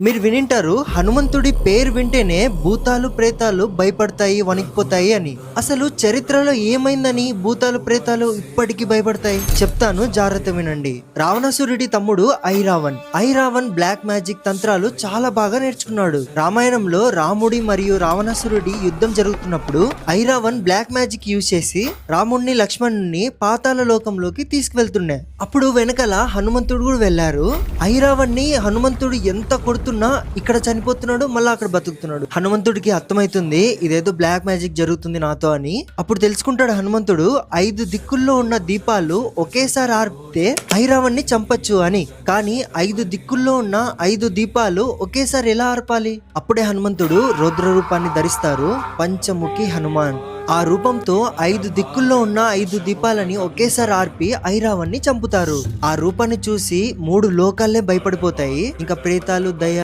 మీరు వినింటారు హనుమంతుడి పేరు వింటేనే భూతాలు ప్రేతాలు భయపడతాయి, వణికిపోతాయి అని. అసలు చరిత్రలో ఏమైందని భూతాలు ప్రేతాలు ఇప్పటికీ భయపడతాయి చెప్తాను, జాగ్రత్త వినండి. రావణాసురుడి తమ్ముడు ఐరావణ్ బ్లాక్ మ్యాజిక్ తంత్రాలు చాలా బాగా నేర్చుకున్నాడు. రామాయణంలో రాముడి మరియు రావణాసురుడి యుద్ధం జరుగుతున్నప్పుడు ఐరావణ్ బ్లాక్ మ్యాజిక్ యూజ్ చేసి రాముడిని లక్ష్మణుని పాతాళ లోకంలోకి తీసుకువెళ్తుండే. అప్పుడు వెనకాల హనుమంతుడు కూడా వెళ్లారు. ఐరావణ్ణి హనుమంతుడు ఎంత కొడుతున్నా ఇక్కడ చనిపోతున్నాడు, మళ్ళీ అక్కడ బతుకుతున్నాడు. హనుమంతుడికి అర్థమైతుంది ఇదేదో బ్లాక్ మ్యాజిక్ జరుగుతుంది నాతో అని. అప్పుడు తెలుసుకుంటాడు హనుమంతుడు 5 దిక్కుల్లో ఉన్న దీపాలు ఒకేసారి ఆర్పితే ఐరావణ్ణి చంపచ్చు అని. కానీ 5 దిక్కుల్లో ఉన్న 5 దీపాలు ఒకేసారి ఎలా ఆర్పాలి? అప్పుడే హనుమంతుడు రౌద్ర రూపాన్ని ధరిస్తారు, పంచముఖి హనుమాన్. ఆ రూపంతో 5 దిక్కుల్లో ఉన్న 5 దీపాలని ఒకేసారి ఆర్పి ఐరావణ్ణి చంపుతారు. ఆ రూపాన్ని చూసి 3 లోకాలే భయపడిపోతాయి. ఇంకా ప్రేతాలు, దయ్యాలు